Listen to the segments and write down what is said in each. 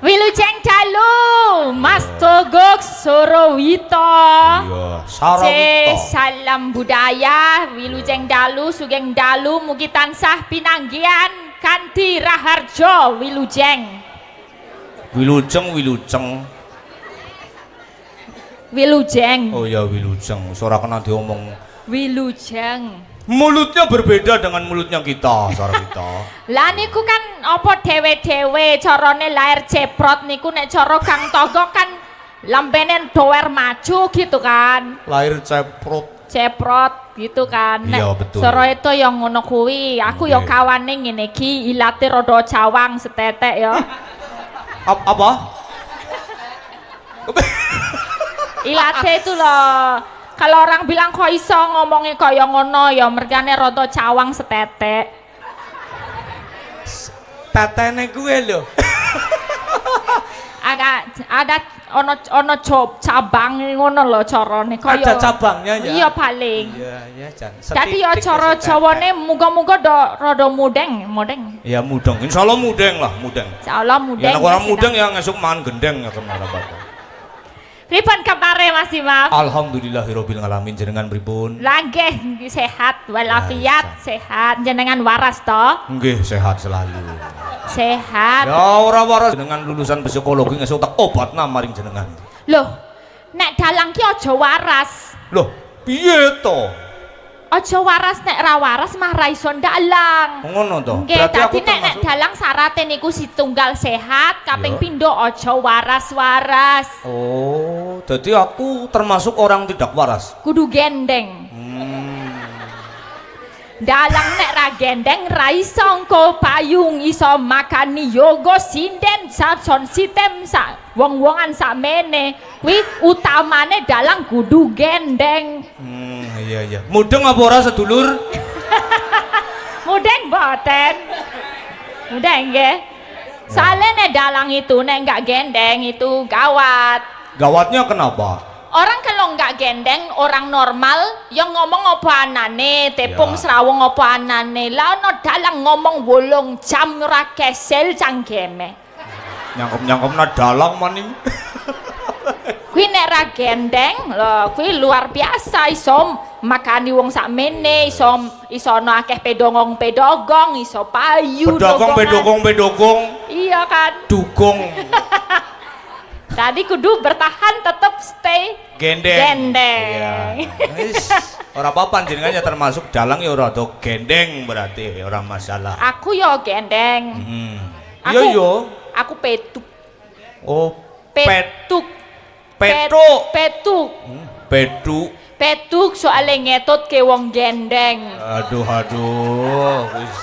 Wilujeng dalu Mas Togok Sorowito. Iya, Sarawito. Salam budaya Wilujeng dalu sugeng dalu mugi tansah pinanggihan kanthi raharjo Wilujeng. Wilujeng. Oh ya Wilujeng, ora kena diomong. Wilujeng. Mulutnya berbeda dengan mulutnya kita, Sarawito. Lah niku kan apa dhewe-dhewe carane lahir ceprot niku nek cara Kang Togok kan lambene doer maju gitu kan. Lahir ceprot gitu kan. Nek iya, betul. Sarawito yang ngono kuwi, aku ya kawane ngene iki ilate rada cawang setetek ya. Apa? Ilate itu loh. Kalau orang bilang kok iso ngomongnya kaya ngono ya mergane rada cawang setetek. Tetene gue lho. ada ono cabang ngono lho carane kaya. Ada cabangnya ya. Iya paling. Iya, ya Jan. Dadi ya cara Jawane muga-muga rada mudeng. Ya mudeng. Insyaallah mudeng lah, mudeng. Insyaallah mudeng. Ya nek ora mudeng ya ngesuk mangan gendeng ya kemana bapak. Pripun kabare Mas Imam? Alhamdulillahirabbil alamin, jenengan pripun? Langgih sehat walafiat, sehat jenengan waras to? Nggih, sehat selalu. Sehat. Ya ora waras dengan lulusan psikologi ngesuk tak obatna maring jenengan. Loh, nek dalang ki aja waras. Loh, piye to? Aja waras nek ra waras mah ra iso ndalang. Ngono to. Nggih, dadi nek dalang syaraté niku setunggal sehat, kaping pindho aja waras-waras. Oh, jadi aku termasuk orang tidak waras. Kudu gendeng. Dalang nek ra gendeng ra iso engko payung iso makani yoga sinden sabson sitem sak wong-wongan sakmene. Kuwi utamane dalang kudu gendeng. Iya. Mudeng apa ora sedulur? Mudeng boten. Mudeng nggih. Soalnya nek dalang itu nek enggak gendeng itu gawat. Gawatnya kenapa? Orang kalau nggak gendeng, orang normal yang ngomong apa anane, tepung serawung apa anane, lah no dalang ngomong 8 jam ora kesel cangkeme. Nyangkep-nyangkepna dalang maning. Kuwi nek ra gendeng, lho kuwi luar biasa iso makani wong sakmene, iso ana akeh pedogong, iso payu. Pedogong. Iya kan? Dugong. Tadi kudu bertahan tetap stay gendeng. Iya. Wis ora apa-apa jenengan ya termasuk dalang ya ora do gendeng berarti ora masalah. Aku yo gendeng. Iya yo. Aku petuk. Oh, petuk. Petuk soalnya ngetot ke wong gendeng. Aduh. Wis.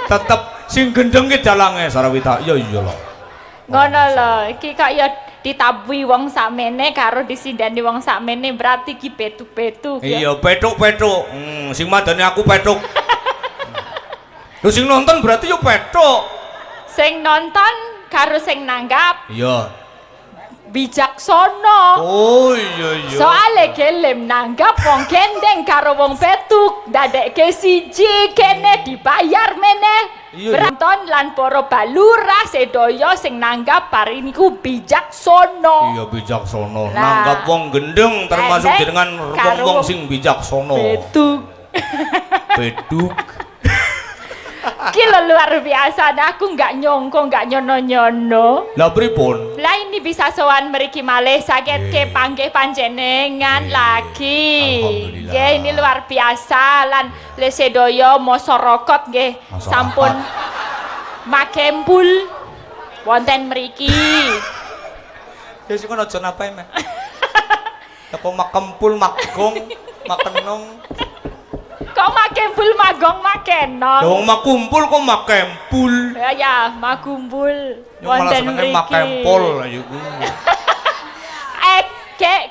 Tetep sing gendeng ki dalange Sarawita. Iya lho. Ngono lho, iki kok ya ditabui wong sakmene karo disindani wong sakmene berarti ki petuk-petuk ya. Iya, petuk. Sing madani aku petuk. Lho sing nonton berarti yo petuk. Sing nonton karo sing nanggap. Iya. Bijaksana. Oh iya. Soale gelem nanggap wong gendeng karo wong petuk, dadekke siji kene dibayar meneh. Penonton lan para balurah sedaya sing nanggap pari niku bijaksana. Iya bijaksana. Nanggap wong gendeng termasuk jenengan wong sing bijaksana. Peduk. Ki luar biasa, aku nggak nyongko, nggak nyono. Lah pripun? Lah ini bisa sowan mriki malih saged ke panggih panjenengan lagi. Nggih, ini luar biasa lan le sedaya masyarakat nggih sampun makempul wonten mriki. Ya sing aja napae meh. Teko makempul, magong, makenong. Kok makempul magong makenong? Dong makumpul kok makempul. Ya, makumpul wonten mriki. Makempol ayo ku.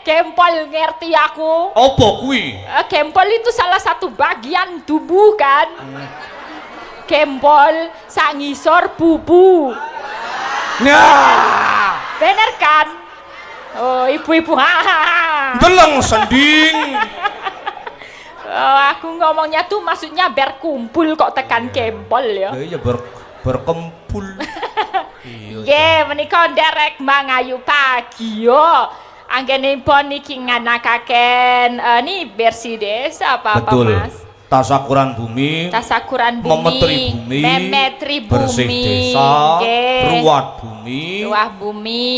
Gempol ngerti aku. Apa kuwi? Gempol itu salah satu bagian tubuh kan. Gempol sak ngisor bubu. Nah, bener kan? Oh, ibu-ibu. Deleng sending. Aku ngomongnya tuh maksudnya berkumpul kok tekan gempol ya. Iya berkumpul. jebul. Iya. Nggih, menika nderek mangayu pagi yo. Anggenipun niki nganakaken ni bersih desa apa Betul. Mas? Tasakuran bumi, Tasakuran bumi, memetri bumi, memetri bumi, bersih desa, nggih. ruwat bumi, Ruah bumi,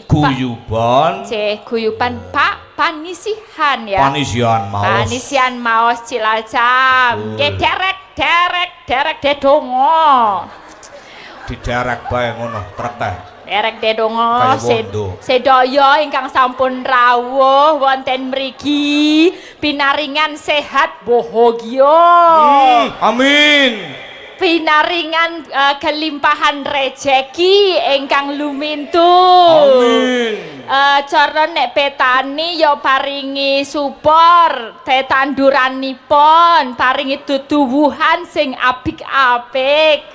guyuban, guyuban Pak panisihan ya. panisian maos. Panisian maos Cilacap. Nggih derek dedonga. Diderek bae ngono, trek. Derek dedonga Kaya wondo. sedaya ingkang sampun rawuh wonten mriki pinaringan sehat bahagia. Amin. Pinaringan kelimpahan rejeki ingkang lumintu. Amin. Cara nek petani ya paringi support tetanduranipun, paringi tutuwuhan sing apik-apik.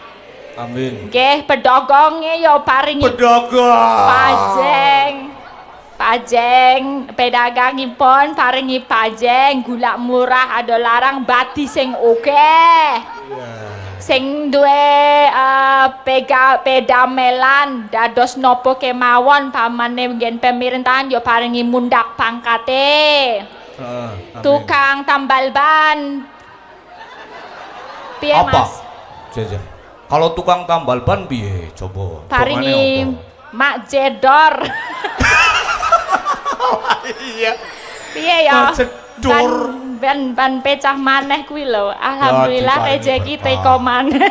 Amin. Nggih, pedagange ya paringi Pedagang. pajeng pedagangipun paringi pajeng gula murah ada larang bati sing oke. Sing duwe pedamelan dados nopo kemawon pamane nggen pemerintahan ya paringi mundak pangkate. Amin. Tukang tambal ban. Piye Apa? Mas? Jajan. Kalau tukang tambal ban piye coba? Paringi Dongane mak jedor. apa? Iya. Piye ya? Mak jedor. Ban pecah maneh kuwi lho. Alhamdulillah diparingi rejeki berkah. teko maneh.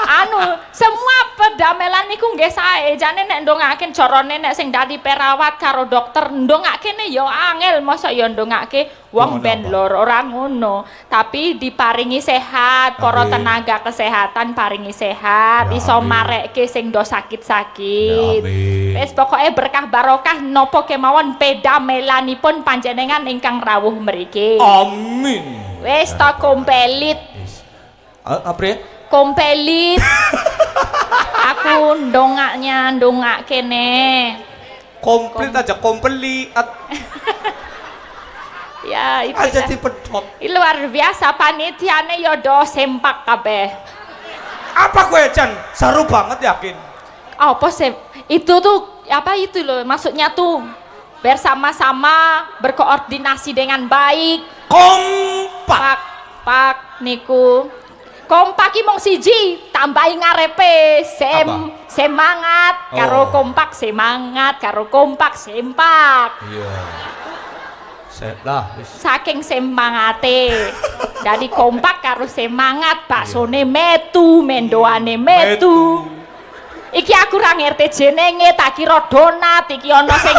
Anu, semua pedamelan niku nggih sae. Jane nek ndongaken carane nek sing dadi perawat karo dokter ndongakene ya angel, mosok ya ndongake wong ben lor ora ngono. Tapi diparingi sehat, para Amin. tenaga kesehatan paringi sehat, Ya, iso amin. marekke sing do sakit-sakit. Ya, amin. Wis pokoke berkah barokah napa kemawon pedamelanipun panjenengan ingkang rawuh mriki. Amin. Wis ta kompelit. Apa ya? Kompelit. Aku ndongak kene. Komplit aja komplit. Ya itu Aja dah. dipedhot. Luar biasa panitiane ya do sempak kabeh. Apa kowe Jan? Seru banget yakin. Apa sih? Itu tuh apa itu loh? Maksudnya tuh bersama-sama berkoordinasi dengan baik. Kompak. Pak niku. Kompak ki mung siji, tambahi ngarepe semangat karo Oh. kompak semangat karo kompak sempak. Iya. Lah wis. Saking semangate. Dari kompak karo semangat, baksone metu, mendoane metu. Iki aku ora ngerti jenenge, tak kira donat, iki ana sing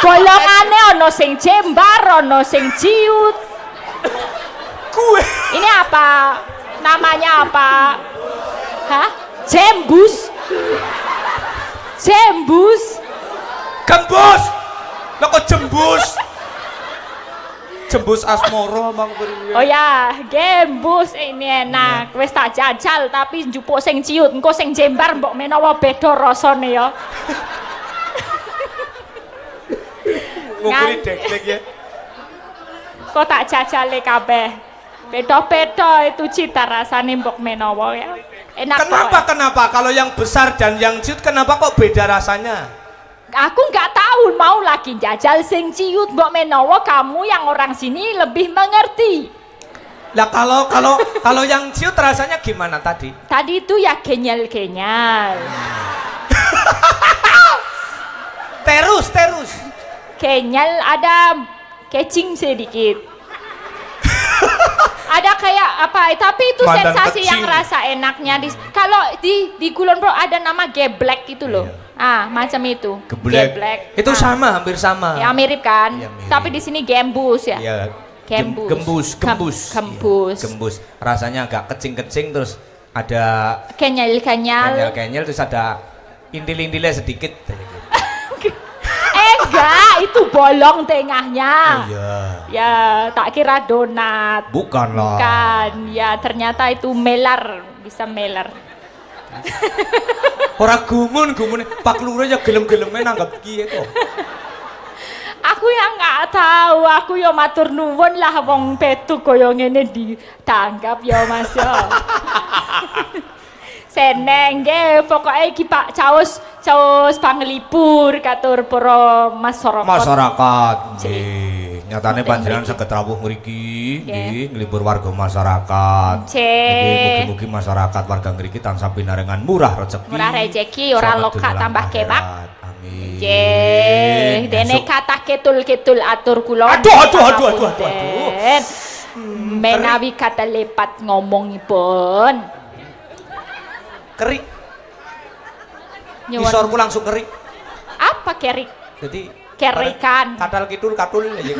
bolongane, ana sing jembar, ana sing ciut. Kue. Ini apa? Namanya apa? Hah? Jembus. Jembus. Gembus. Lah kok jembus? Jembus asmoro Bang Beri. Oh ya, gembus ini enak. Wis tak jajal tapi njupuk sing ciut, engko sing jembar mbok menawa beda rasane ya. Ngukuri dek-dek ya. Kok tak jajale kabeh. Beda-beda itu cita rasane mbok menawa ya. Enak Kenapa? Kalau yang besar dan yang ciut kenapa kok beda rasanya? Aku nggak tahu, mau lagi jajal sing ciut mbok menawa kamu yang orang sini lebih mengerti. Lah kalau yang ciut rasanya gimana tadi? Tadi itu ya kenyal-kenyal. Terus. Kenyal ada kecing sedikit. Ada kayak apa? Tapi itu Mandan sensasi kecing. yang rasa enaknya kalau di Kulon Pro ada nama geblek itu loh. Iya. Macam itu. Geblek. Itu sama, hampir sama. Ya mirip kan? Iya, mirip. Tapi di sini gembus ya. Iya. Gembus. Gembus. Gembus. Iya, gembus. Rasanya agak kecing-kecing terus ada Kenyal-kenyal. kenyal terus ada intil-intilnya sedikit. Enggak, itu bolong tengahnya. Iya. Ya, tak kira donat. Bukan lah. Bukan, ya ternyata itu melar, bisa melar. Ora gumun. Pak Lurah ya gelem-geleme nanggap kiye kok. Aku yang nggak tahu, aku ya matur nuwun lah wong petu koyo ngene ditanggap ya Mas ya. seneng nggih, pokoke iki Pak Caos panglipur katur para masyarakat. Masyarakat nggih. Nyatane panjenengan saged rawuh mriki nggih nglipur warga masyarakat. Nggih mugi-mugi masyarakat warga mriki tansah pinarengan murah rezeki. Murah rezeki ora lokak tambah kebak. Amin. Nggih, dene kathah ketul-ketul atur kula. Aduh. Menawi kata lepat ngomongipun. Kerik. Nyuwun. Isorku langsung kerik. Apa kerik? Jadi Kerikan. katul katul aja.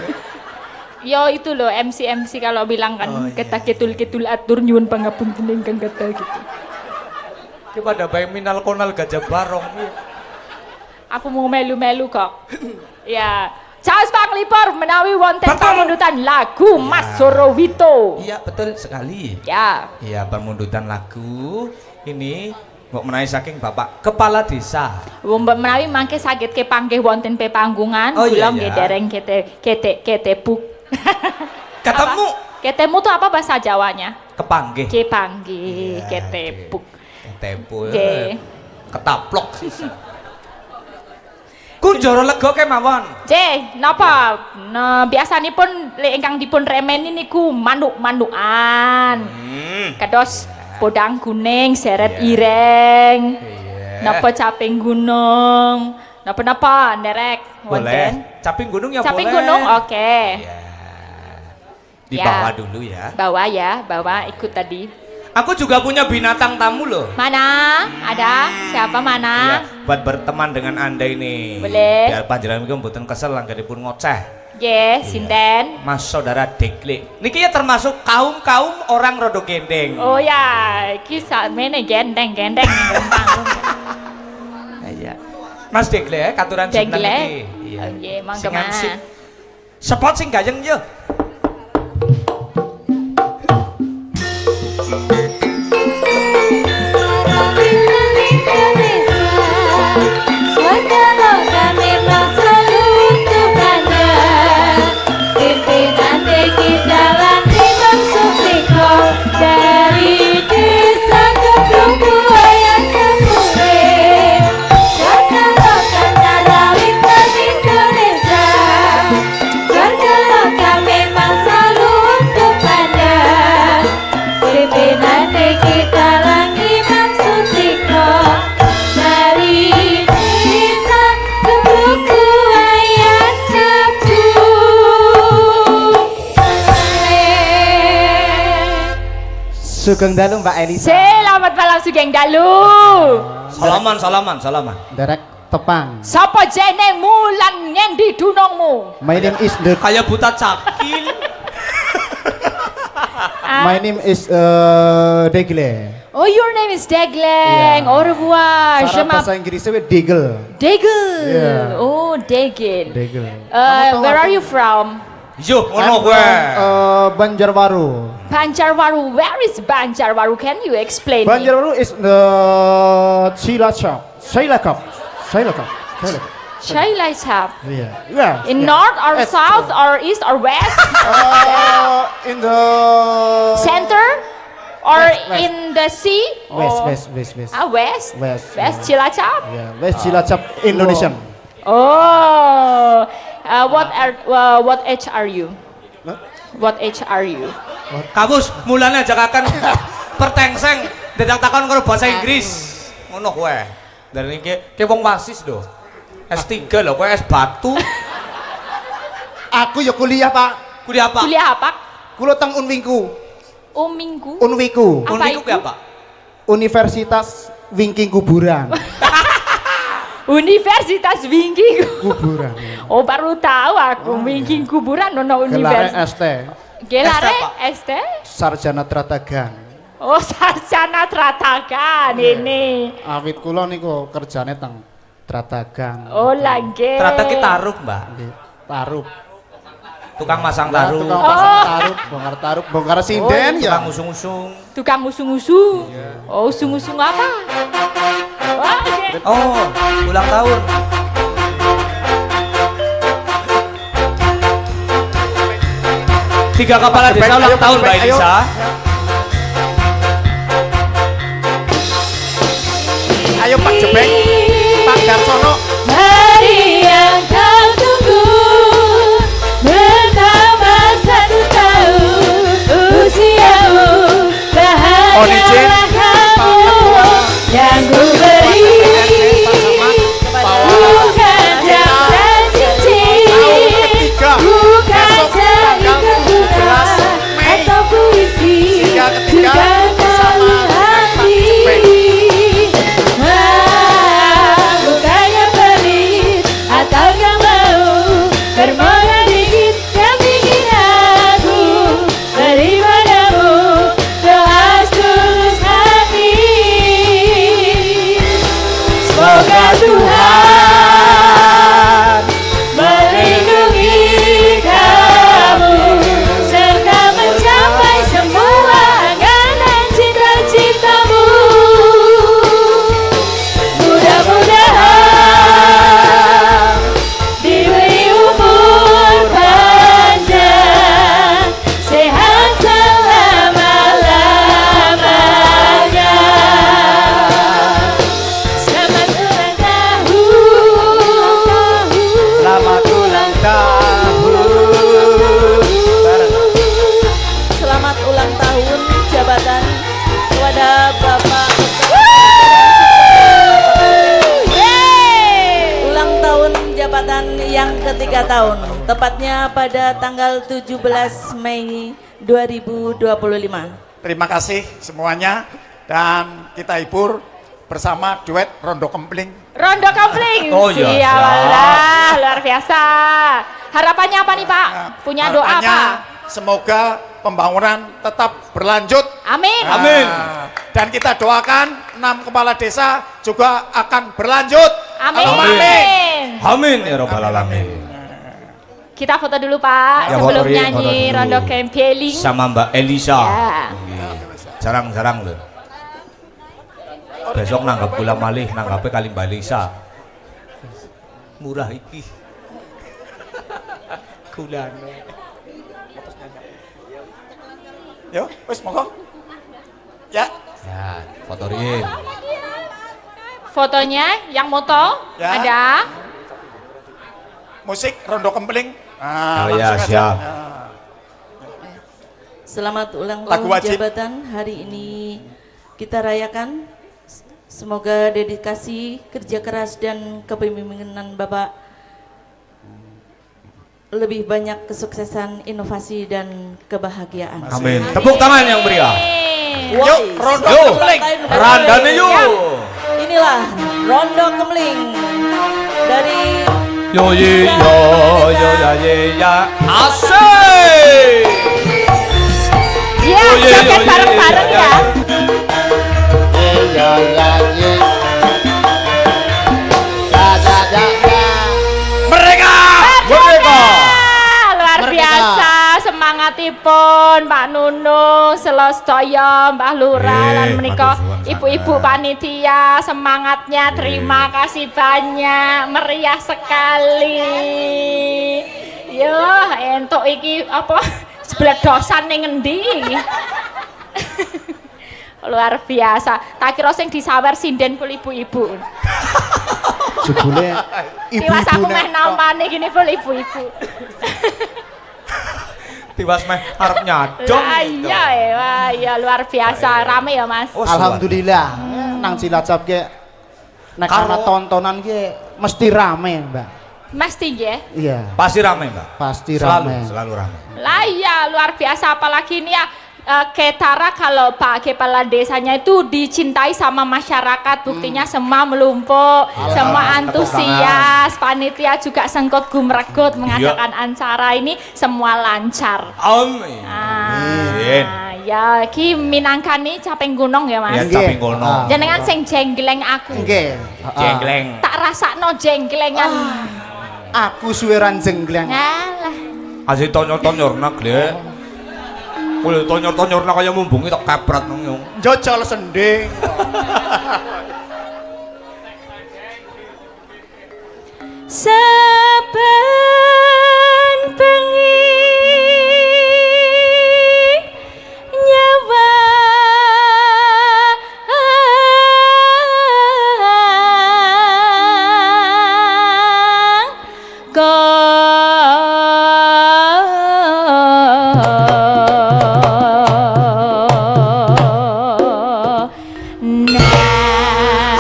Yo itu loh MC kalau bilang kan kata ketul atur nyuwun pangapunten ingkang kata gitu. Ki pada bae minal konal gajah barong. Aku mau melu-melu kok. Ya, Caos Panglipur menawi wonten pamundutan lagu Mas Sorowito. Iya betul sekali. Ya. Iya pamundutan lagu ini mbok menawi saking Bapak Kepala Desa. Menawi mangke saged kepanggih wonten pepanggungan kula nggih dereng ketepuk. Ketemu. Ketemu tuh apa bahasa Jawanya? Kepanggih. Kepanggih, ketepuk. Ketepuk. Nggih. Ketaplok sisa. Kunjoro lega kemawon. Napa? Nah, biasanipun lek ingkang dipun remeni niku manuk-manukan. Kados podang kuning, seret ireng. Napa caping gunung? Napa nderek wonten? Caping gunung ya Caping boleh. gunung, oke. Dibawa dulu ya. Bawa ikut tadi. Aku juga punya binatang tamu loh. Mana? Ada? Siapa mana? Iya, buat berteman dengan Anda ini. Boleh. Biar panjenengan iki mboten kesel anggenipun ngoceh. Nggih, sinten? Mas saudara Dekle. Niki ya termasuk kaum-kaum orang rodo gendeng. Oh ya, iki sakmene gendeng gampang. Iya. Mas Dekle ya, katuran seneng Dekle. iki. Iya. Nggih, mangga Sing Mas. ansip. Sepot sing gayeng yo. Dari desa kebubuayan kemudian Jakarta Darawit Indonesia Jakarta memang selalu untuk Anda pimpinan kita lagi Sutiko dari desa kebubuayan Sugeng dalu Mbak Elisa. Selamat malam Sugeng Dalu. Salaman. Derek Tepang. Sapa jeneng mulan ngendi dunungmu? My name is the Kayak buta cakil. My name is Degle. Oh, your name is Degleng. Iya. Au revoir. Je Cara bahasa Inggrisnya Degel. Degel. Iya. Oh, Degel. Degel. Kamu tahu Where aku? are you from? Yo, I'm ngono from, kowe. Banjarbaru. Banjarbaru. Where is Banjarbaru? Can you explain me? Banjarbaru is the Cilacap. Cilacap. Yeah. Yeah. In yeah. north or It's south true. or east or west? In the Center? Or West. in the sea? Or- West. Ah, west? West, West yeah. Cilacap? Yeah, West Cilacap, Indonesian. Oh. What age are you? Huh? What age are you? Kabus, mulane ajakaken pertengseng dadak takon karo bahasa Inggris. Ngono kowe. Dari ki wong wasis lho. S3 lho, kowe S batu. Aku ya kuliah, Pak. Kuliah apa? Kuliah apa? Kulo teng Unwinku. Minggu. Unwiku. Apa Uniku itu? ki apa? Universitas Wingking Kuburan. Universitas Wingking. Kuburan. Oh, baru tahu aku Wingking kuburan nono Gelarnya universitas. ST. Gelare apa? ST? Sarjana Tratagan. Oh, sarjana tratakan ini. Awit kula niku kerjane teng Tratagan. Oh, lagi. Ternyata ki taruh, Mbak. Nggih, taruh. Tukang masang Lah, taruh. tukang pasang taruh, bongkar sinden ya. Tukang usung-usung. Tukang usung-usung. Oh, usung-usung apa? Oh, oke. Oh, ulang tahun. Tiga kepala desa ulang tahun Mbak Elisa. Ayo Pak Jebeng, Pak Darsono. Hari yang kau tunggu bertambah 1 tahun usiamu, bahagialah kamu yang ku beri, bukan jam dan cincin, bukan seikat bunga atau puisi, juga kalung hati. Bukannya pelit atau gak mau bermohon dikit, yang bikin aku beri padamu doa setulus hati. Semoga Tuhan melindungi kamu serta mencapai semua angan cita-citamu. Mudah-mudahan diberi umur panjang, sehat selama-lamanya. Selamat ulang tahun. Selamat ulang tahun. Selamat ulang tahun jabatan kepada Bapak ulang tahun jabatan yang ke-3 tahun, tepatnya pada tanggal 17 Mei 2025. Terima kasih semuanya dan kita hibur bersama duet Rondo Kempling. Rondo Kopling. Oh, iya, Sialah, luar biasa. Harapannya apa nih Pak? Punya doa Harapannya apa? semoga pembangunan tetap berlanjut. Amin. Amin. Dan kita doakan 6 kepala desa juga akan berlanjut. Amin. Amin. Amin ya robbal alamin. Kita foto dulu Pak Ya, sebelum foto nyanyi dulu. Rondo Kempeling. Sama Mbak Elisa. Ya. Jarang-jarang loh. Besok nanggap pula malih, nanggapnya kali Mbak Elisa. Murah iki. Kulane. Yo, wis monggo. Ya, Ya, foto riyin. Fotonya yang moto Ya. ada. musik Rondo Kempling. Oh, Langsung ya, aja. siap. Selamat ulang Lagu tahun wajib. jabatan hari ini kita rayakan. Semoga dedikasi, kerja keras dan kepemimpinan Bapak lebih banyak kesuksesan, inovasi dan kebahagiaan. Amin. Tepuk tangan yang meriah. Yuk, Rondo Yo, Kempling. randane yuk. Inilah Rondo Kemling dari Yo ye yo yo ya ye ya. Asik. Ya, Oh, iya, joget iya, bareng-bareng iya, ya. Mereka. Merdeka. Ah, luar biasa semangatipun Pak Nunung, Selostaya, Mbah Lurah lan menika matur suwun ibu-ibu sangat. panitia semangatnya terima kasih banyak, meriah sekali. Yo, entuk iki apa sebelah dosan ning ngendi? Luar biasa. Tak kira sing disawer sinden pul ibu-ibu. Jebule Tiwas aku ibu-ibu meh namane gini pul ibu-ibu. Tiwas meh arep nyadong. Lah iya wah iya luar biasa rame ya Mas. Oh, alhamdulillah nang Cilacap ke nek Karo- ana tontonan ki mesti rame, Mbak. Mesti nggih. Iya, Pasti rame, Mbak. pasti Selalu, rame. selalu rame. Lah iya luar biasa apalagi ini ya Ketara kalau Pak Kepala Desanya itu dicintai sama masyarakat, buktinya semua melumpuk, semua antusias, panitia juga sengkot gumregut mengadakan acara ini semua lancar. Amin. Amin. Ya, ki minangkani caping gunung ya Mas. Ya Nggih. tapi ngono. Jenengan sing jenggleng aku. Nggih. Jenggleng. Tak rasakno jengklengan. Aku suweran jenggleng. Ngalah. Asih tonyor-tonyorna glek. Kuwi tonyor-tonyorna kaya mumbungi tak kepret nang yo. Jojol sending. Saben bengi nyawa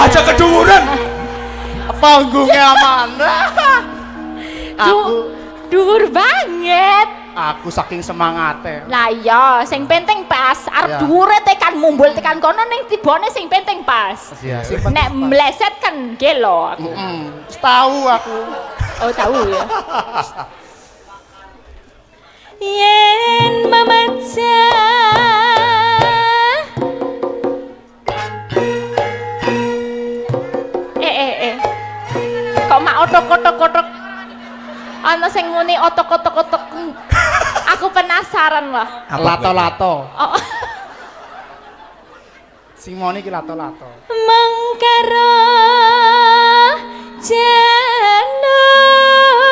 Aja keduren. Panggungnya mana? Dhuwur banget. Aku saking semangatnya. Lah iya, sing penting pas. Arep Ya. dhuwure tekan mumbul tekan kono ning tibone sing penting pas. Iya, sing Nek penting pas. meleset kan gelo aku. Tahu aku. Oh, tahu ya. Yen mamaca kok mak otok-otok-otok ana sing muni otok-otok-otok. Aku penasaran lah. Lato-lato. Oh. Sing mau iki lato-lato. Mengkaro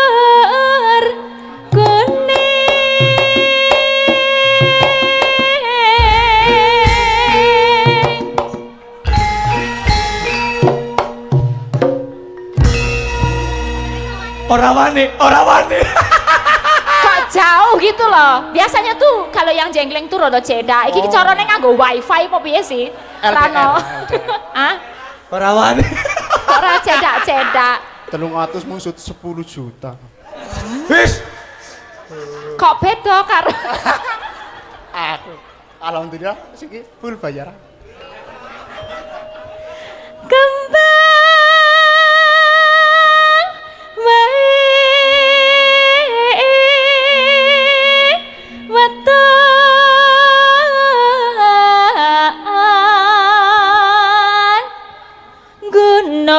janur kuning Ora wani. kok jauh gitu loh. Biasanya tuh kalau yang jenggleng tuh rada cedak. Iki carane nganggo wifi apa piye sih? Rano. Hah? Ora wani. Ora cedak-cedak. 300 musuh 10 juta. Wis. Kok beda karo Aku alhamdulillah siki full bayaran. kembang wae wetan gunung.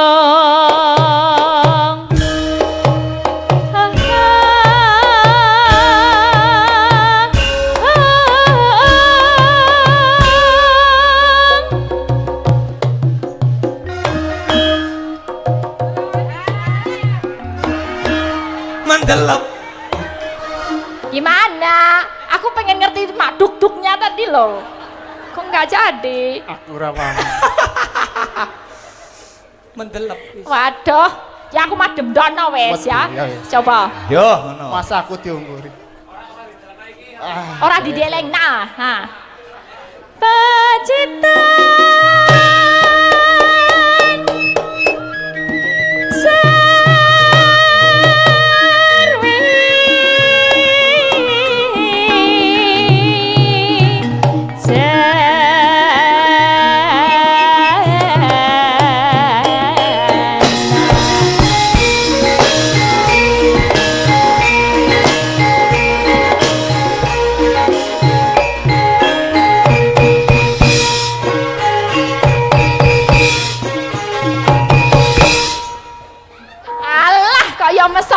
Mandelep. Gimana? Aku pengen ngerti mak duk-duknya tadi loh. Kok nggak jadi? Aku ora paham. Mendelep. Waduh, ya aku madem dono wes ya. Iya, iya. Coba. Yo, ngono. Masa aku diungguri. Ora dideleng nah. Ha. Pacitan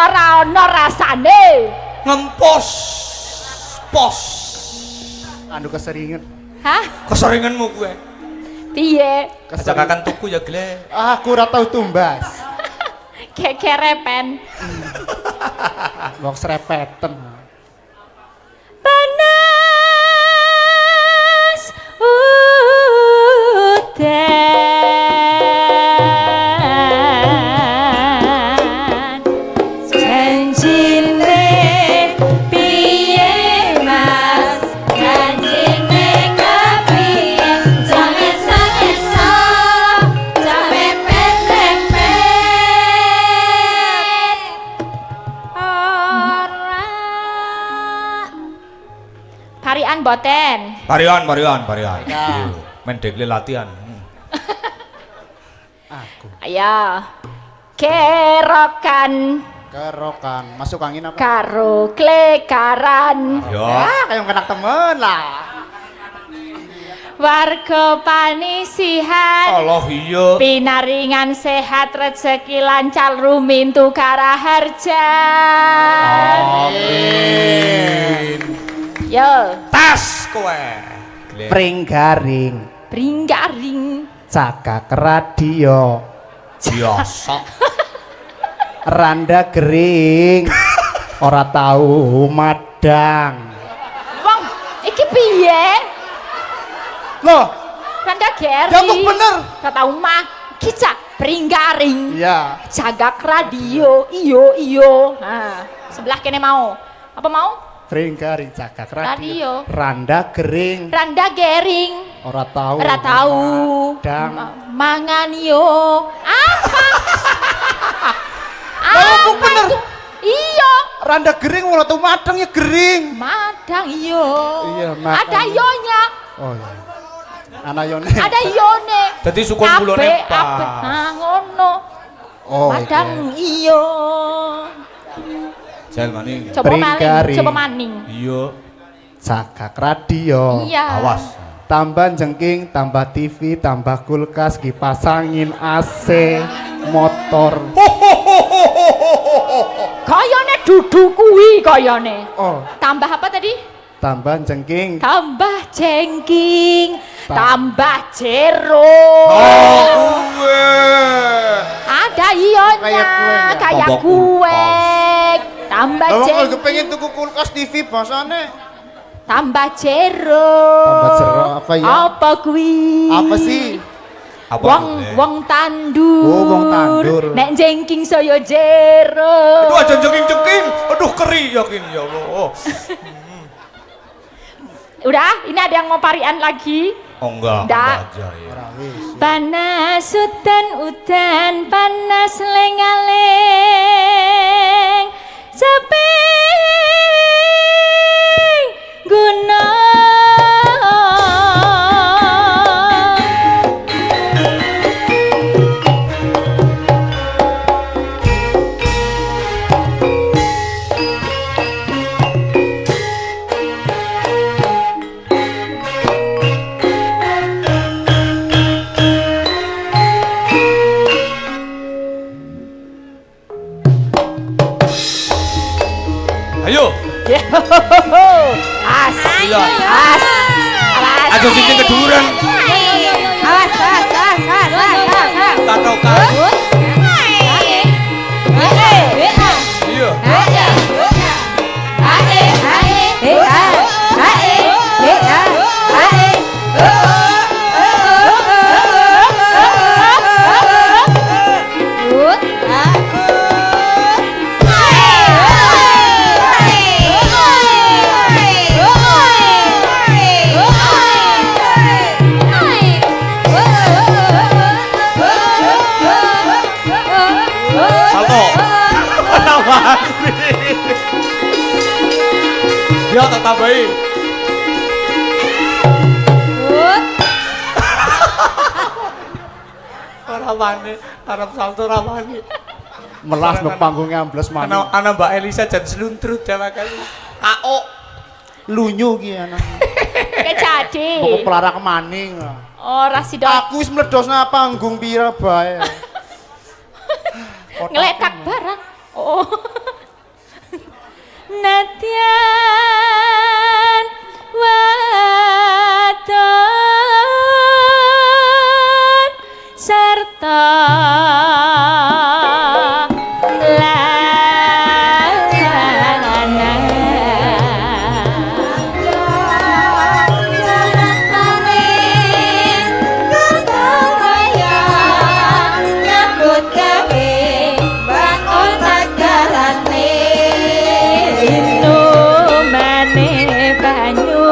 ora ana rasane. Ngempos. Pos. Anu keseringan. Hah? Keseringanmu gue. Piye? Ajak akan tuku ya, Gle. Aku ora tau tumbas. Kerepen. Wong srepeten. Panas udan janjine piye mas janjine kepiye jangan esok-esok jangan pepet-pepet ora Parian boten. Parian. Ya. Main dekle latihan. Aku. Ayo. Kerokan Kerokan. Masuk angin apa? karo klekaran. Yo. Kayak kenak temen lah. Warga panisihan. Allah iya. Pinaringan sehat rezeki lancar rumintu karaharja. Amin. Yo, Tas kowe. Gle. Pring garing. bringgaring. Cakak radio. Biasa. Randa gering. Ora tahu madang. Wong, iki piye? Loh, Randa geri. ya tuh bener. Kata umah, kicak bringgaring. Iya. Jagak radio, iyo. Nah, sebelah kene mau. Apa mau? Pring garing cakak radio. Radio. Randa gering. Randa gering. Ora tahu. Ora tahu. Madang. mangan yo. Apa? Apa bener? itu? Iya. Randa gering wala tuh madang ya gering. Madang iyo. Iya, madang. Ada yonya. Oh iya. Ana yone. Ada yone. Dadi sukun bulone Pak. Nah ngono. Oh. Madang iyo. Jal maning. Coba maning, Pringkari. coba maning. Iya. Cakak radio. Iya. Awas. Tambah jengking, tambah TV, tambah kulkas, kipas angin, AC, motor. Kayane dudu kuwi kayane. Oh, Tambah apa tadi? tambah jengking. Tambah jengking, tambah jero. Gue. Ada ionya Kayak kue ya? kayak Tambah kue. Tambah Kalau jengking, kepengen tuku kulkas TV bahasane. tambah jero. Tambah jero apa ya? Apa kuwi? Apa sih? Apa Wong maksudnya? wong tandur. Oh, wong tandur. Nek jengking saya jero. Aduh aja jengking-jengking. Aduh keri yakin ya Allah. Udah, ini ada yang mau parian lagi? Oh enggak, Nggak. enggak aja ya. Panas udan panas lengaleng seping gunung. Ayo. As, Iya. as, awas, Aja sing keduren. awas, Tak tahu kan. Iya. Salto. Kenapa? Ya tak tambahi. Ora wani, arep salto ora wani. Melas no panggungnya ambles mana? Ana Mbak Elisa jan sluntrut jawakan. KO. Lunyu ki ana. Kejadi. Pokok pelara kemaning. Ora sido Aku wis mledosna panggung pira bae. ngeletak barang. Oh. Nadyan wadon sarta banyu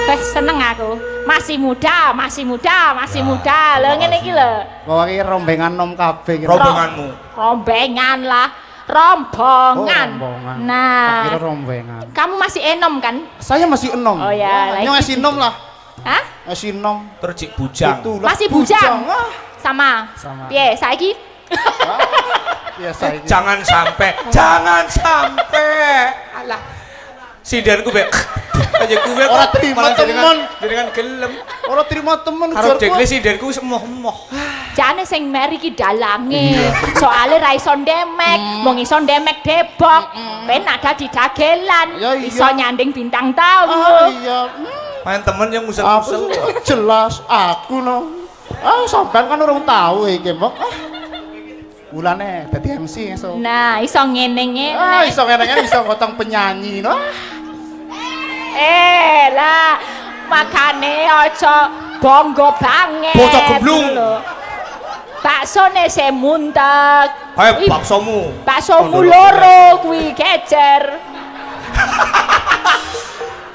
Wes seneng aku. Masih muda, masih muda, masih muda. Lho ngene iki lho. Kok iki rombengan nom kabeh iki. Rombenganmu. Rombengan lah. Rombongan. Oh, rombongan. Nah, Kira rombengan. kamu masih enom kan? Saya masih enom. Oh ya, Nyong lagi. masih enom lah. Hah? Masih enom. Tercik bujang. Itulah, Masih bujang. Ah. Sama. Sama. Piye, saiki? Ya saya. Jangan sampai, jangan sampai. Alah. Sindenku be. Aja kuwe Ora terima temen. jenengan gelem. Ora terima temen Karo jar dekle gua. sindenku semoh-moh. Jane sing meri ki dalange. Soale ra iso ndemek, mung iso ndemek Depok. Ben ada di dagelan. Ya, iya. Iso nyanding bintang Ah tamu. iya. Main temen yang Apa musel-musel. sih? Jelas aku no. Ah sampean kan urung tahu iki, Mbok. Ah. Bulane dadi MC esuk. Nah, iso ngene-ngene. Ah iso ngene-ngene iso gotong penyanyi no. Lah, makane aja bangga banget. Bocah gemblung. lho. Baksone se muntek. Hae Ih, baksomu. baksomu loro kuwi kecer.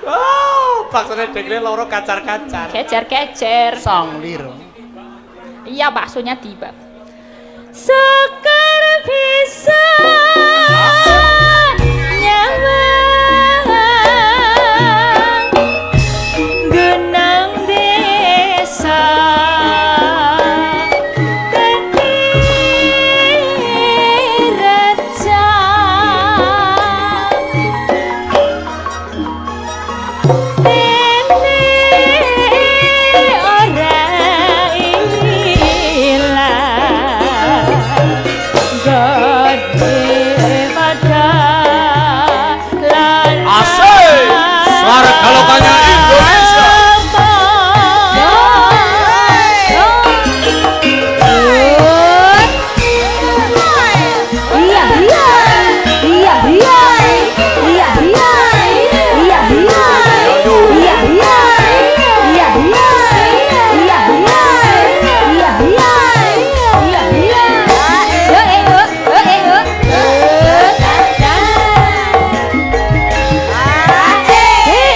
Oh, baksone dekle loro kacar-kacar. Kecer-kecer. Sanglir. Iya, baksonya tiba. Sekar bisa nyawang genang desa dadi raja dene ora ilang gede padalan Asik! Suara galokannya Indonesia. Iya, iya. Iya, iya. Iya, iya. Iya, iya. Iya, iya. Iya, iya. Iya, iya. Iya, iya. Iya, iya.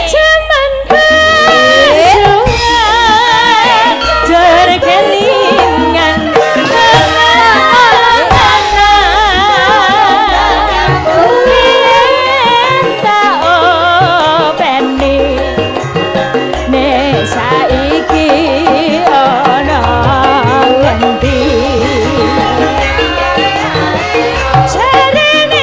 Jaman pejuang terkelingan tak openi nek saiki ana ngendi jarene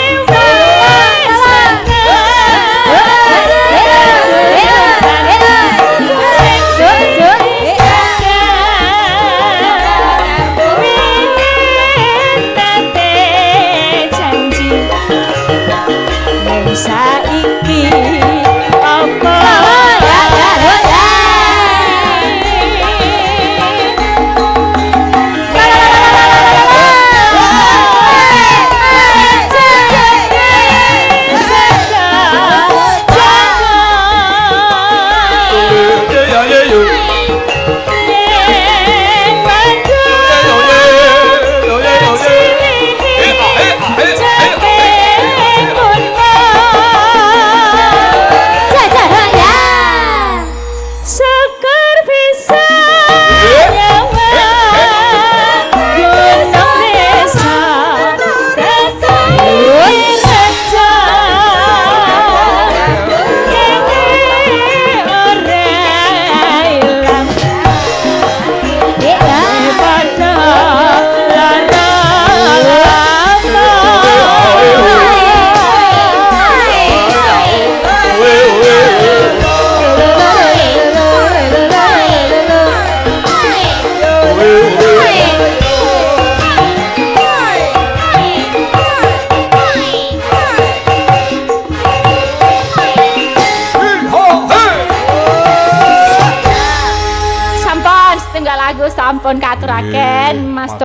saiki apa Sekar bisa nyawang gunung desa desa raja kene ora ilang daripada lara sampun setunggal lagu sampun katuraken Mas